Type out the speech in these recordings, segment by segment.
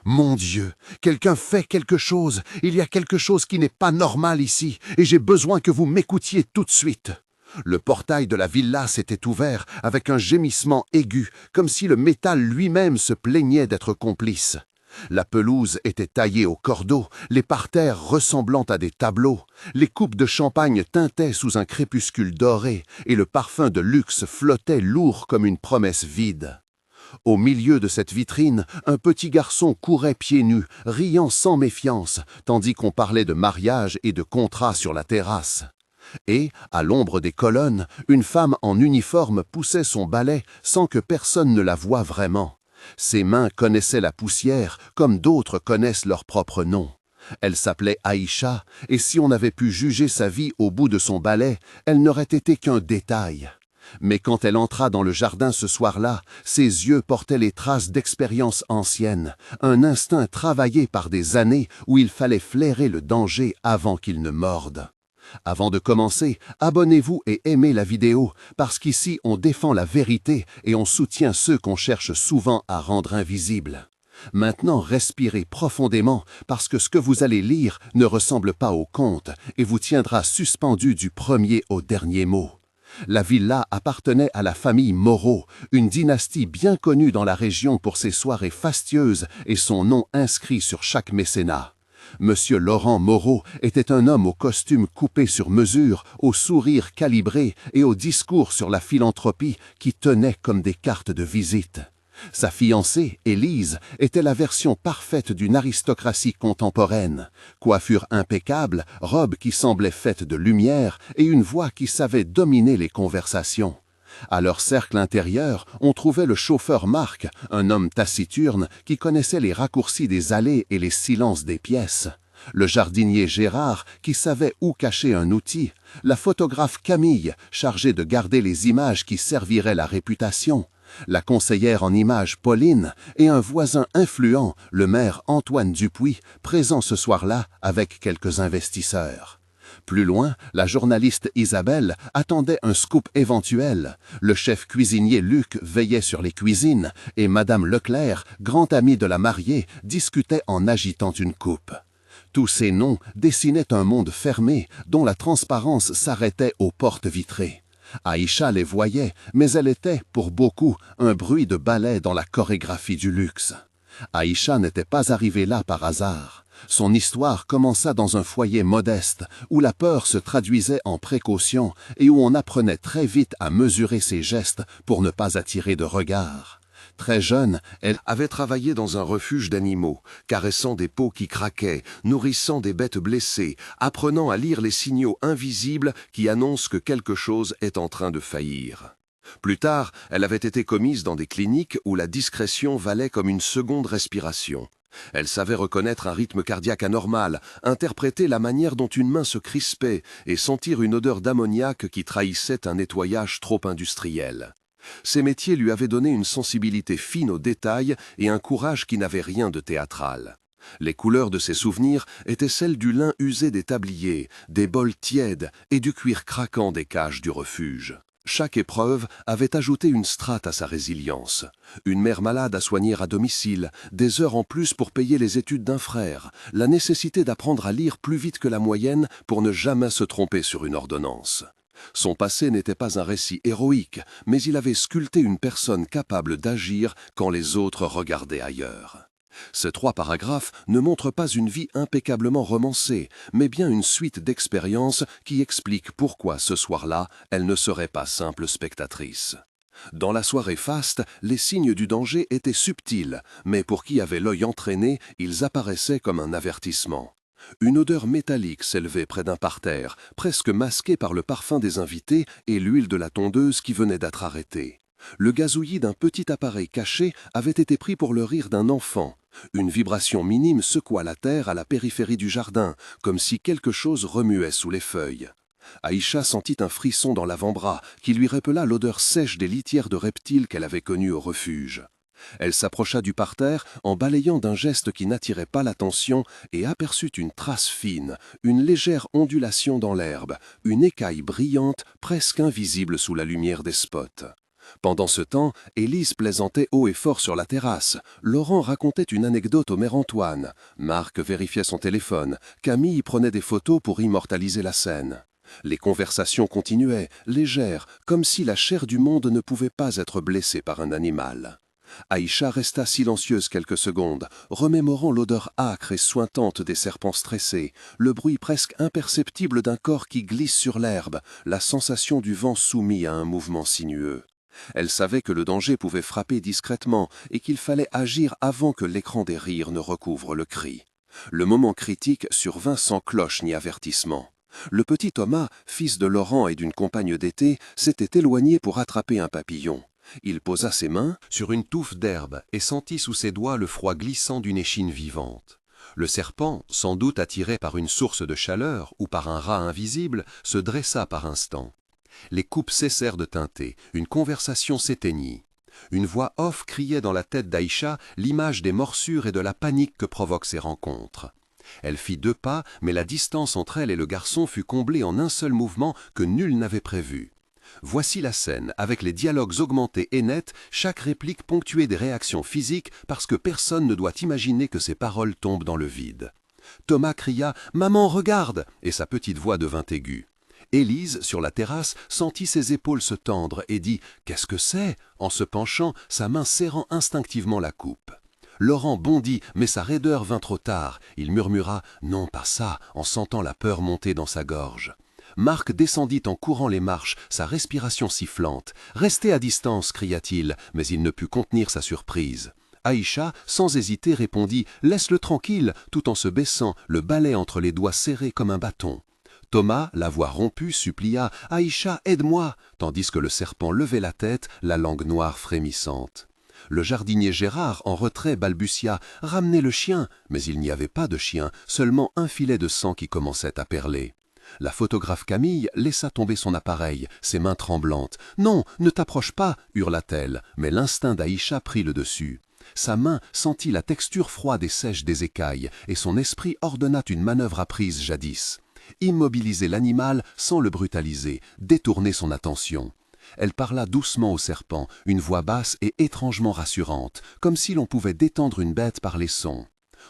Mon Dieu, quelqu'un fait quelque chose. Il y a quelque chose qui n'est pas normal ici, et j'ai besoin que vous m'écoutiez tout de suite. Le portail de la villa s'était ouvert avec un gémissement aigu, comme si le métal lui-même se plaignait d'être complice. La pelouse était taillée au cordeau, les parterres ressemblant à des tableaux, les coupes de champagne tintaient sous un crépuscule doré, et le parfum de luxe flottait lourd comme une promesse vide. Au milieu de cette vitrine, un petit garçon courait pieds nus, riant sans méfiance, tandis qu'on parlait de mariage et de contrat sur la terrasse. Et, à l'ombre des colonnes, une femme en uniforme poussait son balai sans que personne ne la voie vraiment. Ses mains connaissaient la poussière comme d'autres connaissent leur propre nom. Elle s'appelait Aïcha, et si on avait pu juger sa vie au bout de son balai, elle n'aurait été qu'un détail. Mais quand elle entra dans le jardin ce soir-là, ses yeux portaient les traces d'expériences anciennes, un instinct travaillé par des années où il fallait flairer le danger avant qu'il ne morde. Avant de commencer, abonnez-vous et aimez la vidéo, parce qu'ici on défend la vérité et on soutient ceux qu'on cherche souvent à rendre invisibles. Maintenant, respirez profondément, parce que ce que vous allez lire ne ressemble pas au conte et vous tiendra suspendu du premier au dernier mot. La villa appartenait à la famille Moreau, une dynastie bien connue dans la région pour ses soirées fastueuses et son nom inscrit sur chaque mécénat. Monsieur Laurent Moreau était un homme au costume coupé sur mesure, au sourire calibré et au discours sur la philanthropie qui tenaient comme des cartes de visite. Sa fiancée, Élise, était la version parfaite d'une aristocratie contemporaine. Coiffure impeccable, robe qui semblait faite de lumière et une voix qui savait dominer les conversations. À leur cercle intérieur, on trouvait le chauffeur Marc, un homme taciturne qui connaissait les raccourcis des allées et les silences des pièces. Le jardinier Gérard, qui savait où cacher un outil. La photographe Camille, chargée de garder les images qui serviraient la réputation. La conseillère en images Pauline et un voisin influent, le maire Antoine Dupuis, présent ce soir-là avec quelques investisseurs. Plus loin, la journaliste Isabelle attendait un scoop éventuel. Le chef cuisinier Luc veillait sur les cuisines et Madame Leclerc, grande amie de la mariée, discutait en agitant une coupe. Tous ces noms dessinaient un monde fermé dont la transparence s'arrêtait aux portes vitrées. Aïcha les voyait, mais elle était, pour beaucoup, un bruit de ballet dans la chorégraphie du luxe. Aïcha n'était pas arrivée là par hasard. Son histoire commença dans un foyer modeste, où la peur se traduisait en précaution et où on apprenait très vite à mesurer ses gestes pour ne pas attirer de regards. Très jeune, elle avait travaillé dans un refuge d'animaux, caressant des peaux qui craquaient, nourrissant des bêtes blessées, apprenant à lire les signaux invisibles qui annoncent que quelque chose est en train de faillir. Plus tard, elle avait été commise dans des cliniques où la discrétion valait comme une seconde respiration. Elle savait reconnaître un rythme cardiaque anormal, interpréter la manière dont une main se crispait et sentir une odeur d'ammoniac qui trahissait un nettoyage trop industriel. Ces métiers lui avaient donné une sensibilité fine aux détails et un courage qui n'avait rien de théâtral. Les couleurs de ses souvenirs étaient celles du lin usé des tabliers, des bols tièdes et du cuir craquant des cages du refuge. Chaque épreuve avait ajouté une strate à sa résilience. Une mère malade à soigner à domicile, des heures en plus pour payer les études d'un frère, la nécessité d'apprendre à lire plus vite que la moyenne pour ne jamais se tromper sur une ordonnance. Son passé n'était pas un récit héroïque, mais il avait sculpté une personne capable d'agir quand les autres regardaient ailleurs. Ces 3 paragraphes ne montrent pas une vie impeccablement romancée, mais bien une suite d'expériences qui expliquent pourquoi ce soir-là, elle ne serait pas simple spectatrice. Dans la soirée faste, les signes du danger étaient subtils, mais pour qui avait l'œil entraîné, ils apparaissaient comme un avertissement. Une odeur métallique s'élevait près d'un parterre, presque masquée par le parfum des invités et l'huile de la tondeuse qui venait d'être arrêtée. Le gazouillis d'un petit appareil caché avait été pris pour le rire d'un enfant. Une vibration minime secoua la terre à la périphérie du jardin, comme si quelque chose remuait sous les feuilles. Aïcha sentit un frisson dans l'avant-bras qui lui rappela l'odeur sèche des litières de reptiles qu'elle avait connues au refuge. Elle s'approcha du parterre en balayant d'un geste qui n'attirait pas l'attention et aperçut une trace fine, une légère ondulation dans l'herbe, une écaille brillante presque invisible sous la lumière des spots. Pendant ce temps, Élise plaisantait haut et fort sur la terrasse. Laurent racontait une anecdote au maire Antoine. Marc vérifiait son téléphone. Camille prenait des photos pour immortaliser la scène. Les conversations continuaient, légères, comme si la chair du monde ne pouvait pas être blessée par un animal. Aïcha resta silencieuse quelques secondes, remémorant l'odeur âcre et suintante des serpents stressés, le bruit presque imperceptible d'un corps qui glisse sur l'herbe, la sensation du vent soumis à un mouvement sinueux. Elle savait que le danger pouvait frapper discrètement et qu'il fallait agir avant que l'écran des rires ne recouvre le cri. Le moment critique survint sans cloche ni avertissement. Le petit Thomas, fils de Laurent et d'une compagne d'été, s'était éloigné pour attraper un papillon. Il posa ses mains sur une touffe d'herbe et sentit sous ses doigts le froid glissant d'une échine vivante. Le serpent, sans doute attiré par une source de chaleur ou par un rat invisible, se dressa par instants. Les coupes cessèrent de tinter, une conversation s'éteignit. Une voix off criait dans la tête d'Aïcha l'image des morsures et de la panique que provoquent ces rencontres. Elle fit 2 pas, mais la distance entre elle et le garçon fut comblée en un seul mouvement que nul n'avait prévu. Voici la scène, avec les dialogues augmentés et nets, chaque réplique ponctuée des réactions physiques parce que personne ne doit imaginer que ses paroles tombent dans le vide. Thomas cria « Maman, regarde !» et sa petite voix devint aiguë. Élise, sur la terrasse, sentit ses épaules se tendre et dit « Qu'est-ce que c'est ?» en se penchant, sa main serrant instinctivement la coupe. Laurent bondit, mais sa raideur vint trop tard. Il murmura « Non, pas ça !» en sentant la peur monter dans sa gorge. Marc descendit en courant les marches, sa respiration sifflante. « Restez à distance !» cria-t-il, mais il ne put contenir sa surprise. Aïcha, sans hésiter, répondit « Laisse-le tranquille !» tout en se baissant, le balai entre les doigts serrés comme un bâton. Thomas, la voix rompue, supplia « Aïcha, aide-moi !» tandis que le serpent levait la tête, la langue noire frémissante. Le jardinier Gérard, en retrait, balbutia « Ramenez le chien !» Mais il n'y avait pas de chien, seulement un filet de sang qui commençait à perler. La photographe Camille laissa tomber son appareil, ses mains tremblantes. « Non, ne t'approche pas !» hurla-t-elle, mais l'instinct d'Aïcha prit le dessus. Sa main sentit la texture froide et sèche des écailles, et son esprit ordonna une manœuvre apprise jadis. Immobiliser l'animal sans le brutaliser, détourner son attention. Elle parla doucement au serpent, une voix basse et étrangement rassurante, comme si l'on pouvait détendre une bête par les sons.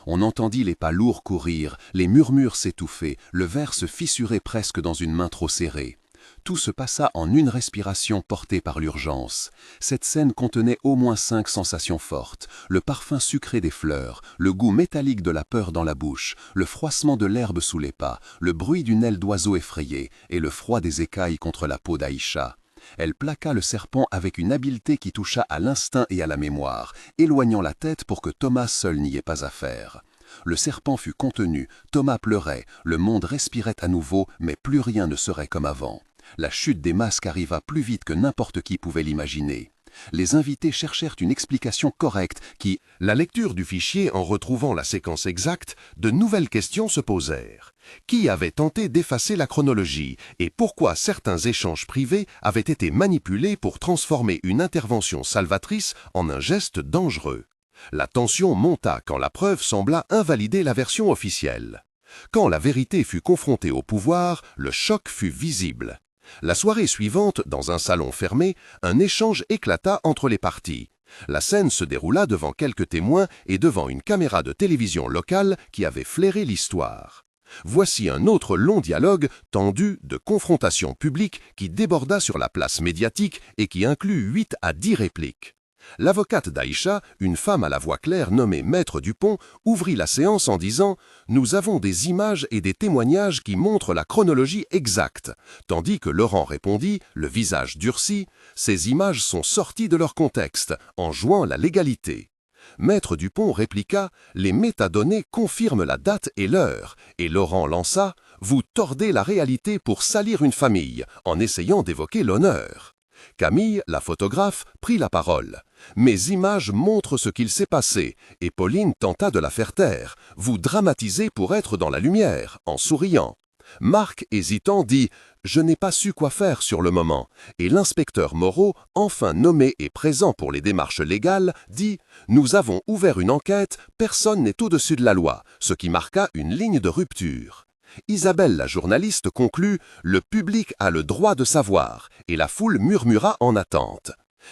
On entendit les pas lourds courir, les murmures s'étouffer, le verre se fissurer presque dans une main trop serrée. Tout se passa en une respiration portée par l'urgence. Cette scène contenait au moins 5 sensations fortes. Le parfum sucré des fleurs, le goût métallique de la peur dans la bouche, le froissement de l'herbe sous les pas, le bruit d'une aile d'oiseau effrayée et le froid des écailles contre la peau d'Aïcha. Elle plaqua le serpent avec une habileté qui toucha à l'instinct et à la mémoire, éloignant la tête pour que Thomas seul n'y ait pas affaire. Le serpent fut contenu, Thomas pleurait, le monde respirait à nouveau, mais plus rien ne serait comme avant. La chute des masques arriva plus vite que n'importe qui pouvait l'imaginer. Les invités cherchèrent une explication correcte qui, la lecture du fichier en retrouvant la séquence exacte, de nouvelles questions se posèrent. Qui avait tenté d'effacer la chronologie et pourquoi certains échanges privés avaient été manipulés pour transformer une intervention salvatrice en un geste dangereux? La tension monta quand la preuve sembla invalider la version officielle. Quand la vérité fut confrontée au pouvoir, le choc fut visible. La soirée suivante, dans un salon fermé, un échange éclata entre les parties. La scène se déroula devant quelques témoins et devant une caméra de télévision locale qui avait flairé l'histoire. Voici un autre long dialogue tendu de confrontation publique qui déborda sur la place médiatique et qui inclut 8 à 10 répliques. L'avocate d'Aïcha, une femme à la voix claire nommée Maître Dupont, ouvrit la séance en disant « Nous avons des images et des témoignages qui montrent la chronologie exacte », tandis que Laurent répondit, le visage durci « Ces images sont sorties de leur contexte, en jouant la légalité ». Maître Dupont répliqua « Les métadonnées confirment la date et l'heure », et Laurent lança « Vous tordez la réalité pour salir une famille, en essayant d'évoquer l'honneur ». Camille, la photographe, prit la parole. « Mes images montrent ce qu'il s'est passé, et Pauline tenta de la faire taire. Vous dramatisez pour être dans la lumière, en souriant. » Marc, hésitant, dit « Je n'ai pas su quoi faire sur le moment. » Et l'inspecteur Moreau, enfin nommé et présent pour les démarches légales, dit « Nous avons ouvert une enquête, personne n'est au-dessus de la loi », ce qui marqua une ligne de rupture. Isabelle, la journaliste, conclut « Le public a le droit de savoir » et la foule murmura en attente.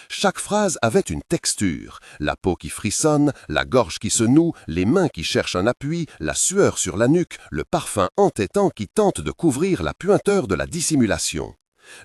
Chaque phrase avait une texture, la peau qui frissonne, la gorge qui se noue, les mains qui cherchent un appui, la sueur sur la nuque, le parfum entêtant qui tente de couvrir la puanteur de la dissimulation.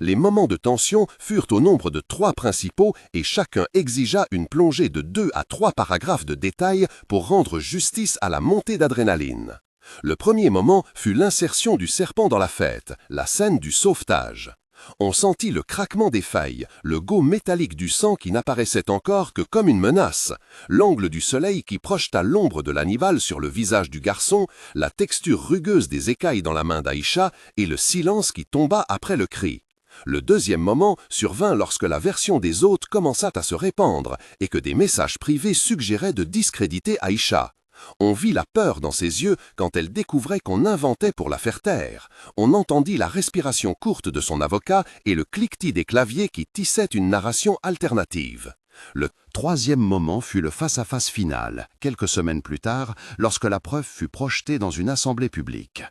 Les moments de tension furent au nombre de 3 principaux et chacun exigea une plongée de 2 à 3 paragraphes de détails pour rendre justice à la montée d'adrénaline. Le premier moment fut l'insertion du serpent dans la fête, la scène du sauvetage. On sentit le craquement des failles, le go métallique du sang qui n'apparaissait encore que comme une menace, l'angle du soleil qui projeta l'ombre de l'animal sur le visage du garçon, la texture rugueuse des écailles dans la main d'Aïcha et le silence qui tomba après le cri. Le deuxième moment survint lorsque la version des hôtes commença à se répandre et que des messages privés suggéraient de discréditer Aïcha. On vit la peur dans ses yeux quand elle découvrait qu'on inventait pour la faire taire. On entendit la respiration courte de son avocat et le cliquetis des claviers qui tissaient une narration alternative. Le troisième moment fut le face-à-face final, quelques semaines plus tard, lorsque la preuve fut projetée dans une assemblée publique.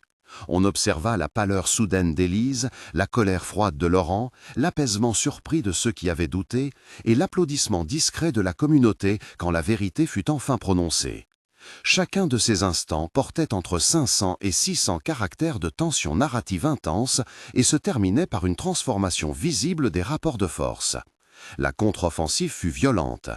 On observa la pâleur soudaine d'Élise, la colère froide de Laurent, l'apaisement surpris de ceux qui avaient douté et l'applaudissement discret de la communauté quand la vérité fut enfin prononcée. Chacun de ces instants portait entre 500 et 600 caractères de tension narrative intense et se terminait par une transformation visible des rapports de force. La contre-offensive fut violente.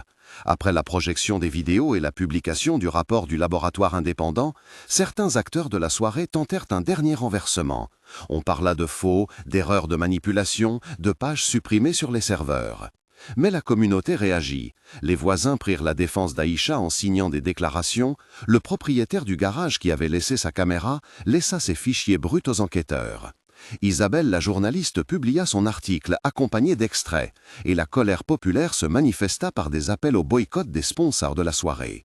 Après la projection des vidéos et la publication du rapport du laboratoire indépendant, certains acteurs de la soirée tentèrent un dernier renversement. On parla de faux, d'erreurs de manipulation, de pages supprimées sur les serveurs. Mais la communauté réagit. Les voisins prirent la défense d'Aïcha en signant des déclarations. Le propriétaire du garage qui avait laissé sa caméra laissa ses fichiers bruts aux enquêteurs. Isabelle, la journaliste, publia son article accompagné d'extraits, et la colère populaire se manifesta par des appels au boycott des sponsors de la soirée.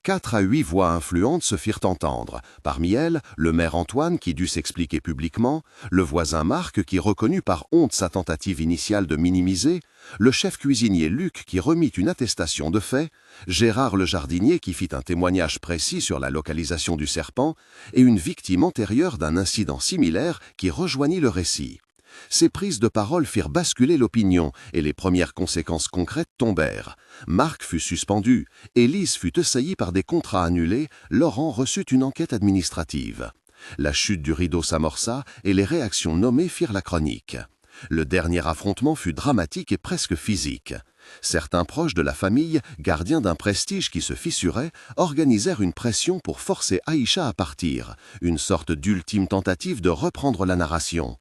4 à 8 voix influentes se firent entendre. Parmi elles, le maire Antoine qui dut s'expliquer publiquement, le voisin Marc qui reconnut par honte sa tentative initiale de minimiser, le chef cuisinier Luc qui remit une attestation de fait, Gérard le jardinier qui fit un témoignage précis sur la localisation du serpent et une victime antérieure d'un incident similaire qui rejoignit le récit. Ces prises de parole firent basculer l'opinion et les premières conséquences concrètes tombèrent. Marc fut suspendu, Élise fut assaillie par des contrats annulés, Laurent reçut une enquête administrative. La chute du rideau s'amorça et les réactions nommées firent la chronique. Le dernier affrontement fut dramatique et presque physique. Certains proches de la famille, gardiens d'un prestige qui se fissurait, organisèrent une pression pour forcer Aïcha à partir, une sorte d'ultime tentative de reprendre la narration.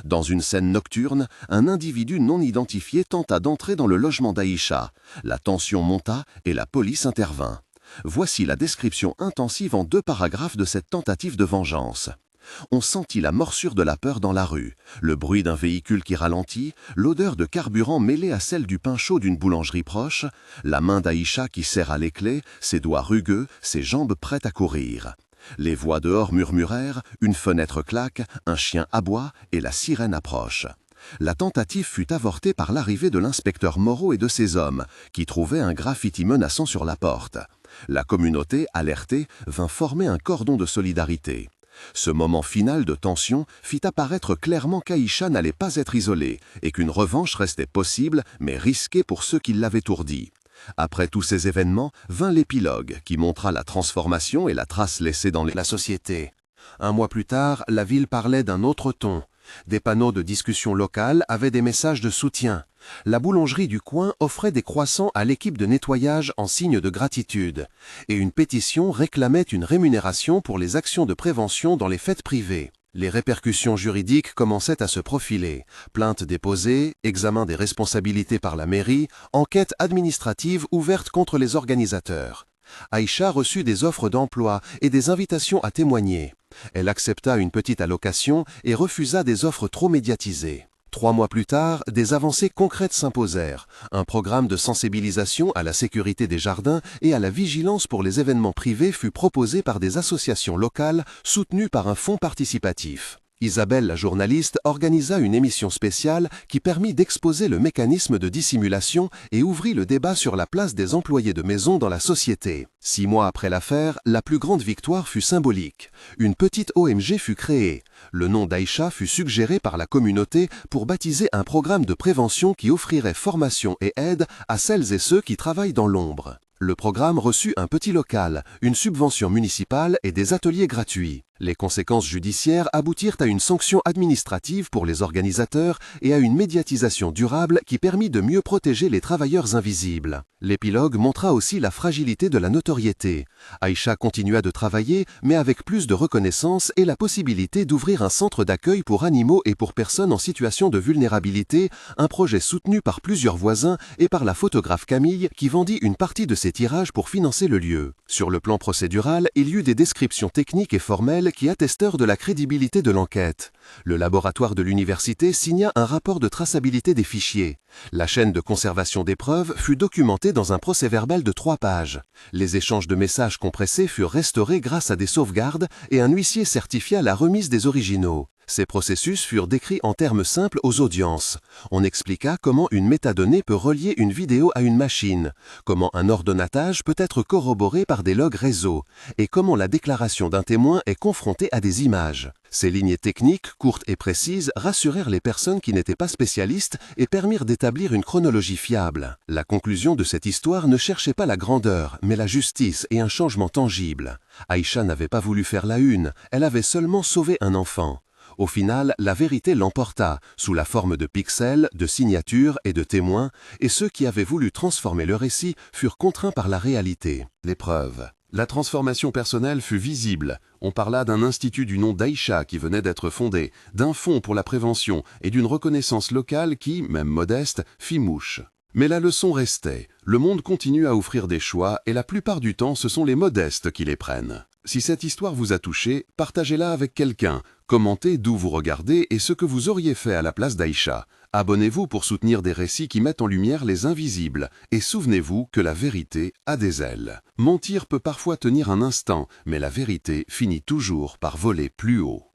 Dans une scène nocturne, un individu non identifié tenta d'entrer dans le logement d'Aïcha. La tension monta et la police intervint. Voici la description intensive en 2 paragraphes de cette tentative de vengeance. On sentit la morsure de la peur dans la rue, le bruit d'un véhicule qui ralentit, l'odeur de carburant mêlée à celle du pain chaud d'une boulangerie proche, la main d'Aïcha qui serre à les clés, ses doigts rugueux, ses jambes prêtes à courir. Les voix dehors murmurèrent, une fenêtre claque, un chien aboie et la sirène approche. La tentative fut avortée par l'arrivée de l'inspecteur Moreau et de ses hommes, qui trouvaient un graffiti menaçant sur la porte. La communauté, alertée, vint former un cordon de solidarité. Ce moment final de tension fit apparaître clairement qu'Aïcha n'allait pas être isolée et qu'une revanche restait possible, mais risquée pour ceux qui l'avaient ourdie. Après tous ces événements, vint l'épilogue qui montra la transformation et la trace laissée dans la société. 1 mois plus tard, la ville parlait d'un autre ton. Des panneaux de discussion locale avaient des messages de soutien. La boulangerie du coin offrait des croissants à l'équipe de nettoyage en signe de gratitude. Et une pétition réclamait une rémunération pour les actions de prévention dans les fêtes privées. Les répercussions juridiques commençaient à se profiler. Plaintes déposées, examen des responsabilités par la mairie, enquête administrative ouverte contre les organisateurs. Aïcha reçut des offres d'emploi et des invitations à témoigner. Elle accepta une petite allocation et refusa des offres trop médiatisées. 3 mois plus tard, des avancées concrètes s'imposèrent. Un programme de sensibilisation à la sécurité des jardins et à la vigilance pour les événements privés fut proposé par des associations locales soutenues par un fonds participatif. Isabelle, la journaliste, organisa une émission spéciale qui permit d'exposer le mécanisme de dissimulation et ouvrit le débat sur la place des employés de maison dans la société. 6 mois après l'affaire, la plus grande victoire fut symbolique. Une petite ONG fut créée. Le nom d'Aïcha fut suggéré par la communauté pour baptiser un programme de prévention qui offrirait formation et aide à celles et ceux qui travaillent dans l'ombre. Le programme reçut un petit local, une subvention municipale et des ateliers gratuits. Les conséquences judiciaires aboutirent à une sanction administrative pour les organisateurs et à une médiatisation durable qui permit de mieux protéger les travailleurs invisibles. L'épilogue montra aussi la fragilité de la notoriété. Aïcha continua de travailler, mais avec plus de reconnaissance et la possibilité d'ouvrir un centre d'accueil pour animaux et pour personnes en situation de vulnérabilité, un projet soutenu par plusieurs voisins et par la photographe Camille qui vendit une partie de ses tirages pour financer le lieu. Sur le plan procédural, il y eut des descriptions techniques et formelles qui attestèrent de la crédibilité de l'enquête. Le laboratoire de l'université signa un rapport de traçabilité des fichiers. La chaîne de conservation des preuves fut documentée dans un procès-verbal de 3 pages. Les échanges de messages compressés furent restaurés grâce à des sauvegardes et un huissier certifia la remise des originaux. Ces processus furent décrits en termes simples aux audiences. On expliqua comment une métadonnée peut relier une vidéo à une machine, comment un ordonnatage peut être corroboré par des logs réseau, et comment la déclaration d'un témoin est confrontée à des images. Ces lignes techniques, courtes et précises, rassurèrent les personnes qui n'étaient pas spécialistes et permirent d'établir une chronologie fiable. La conclusion de cette histoire ne cherchait pas la grandeur, mais la justice et un changement tangible. Aïcha n'avait pas voulu faire la une, elle avait seulement sauvé un enfant. Au final, la vérité l'emporta, sous la forme de pixels, de signatures et de témoins, et ceux qui avaient voulu transformer le récit furent contraints par la réalité. L'épreuve. La transformation personnelle fut visible. On parla d'un institut du nom d'Aïcha qui venait d'être fondé, d'un fonds pour la prévention et d'une reconnaissance locale qui, même modeste, fit mouche. Mais la leçon restait. Le monde continue à offrir des choix et la plupart du temps, ce sont les modestes qui les prennent. Si cette histoire vous a touché, partagez-la avec quelqu'un. Commentez d'où vous regardez et ce que vous auriez fait à la place d'Aïcha. Abonnez-vous pour soutenir des récits qui mettent en lumière les invisibles. Et souvenez-vous que la vérité a des ailes. Mentir peut parfois tenir un instant, mais la vérité finit toujours par voler plus haut.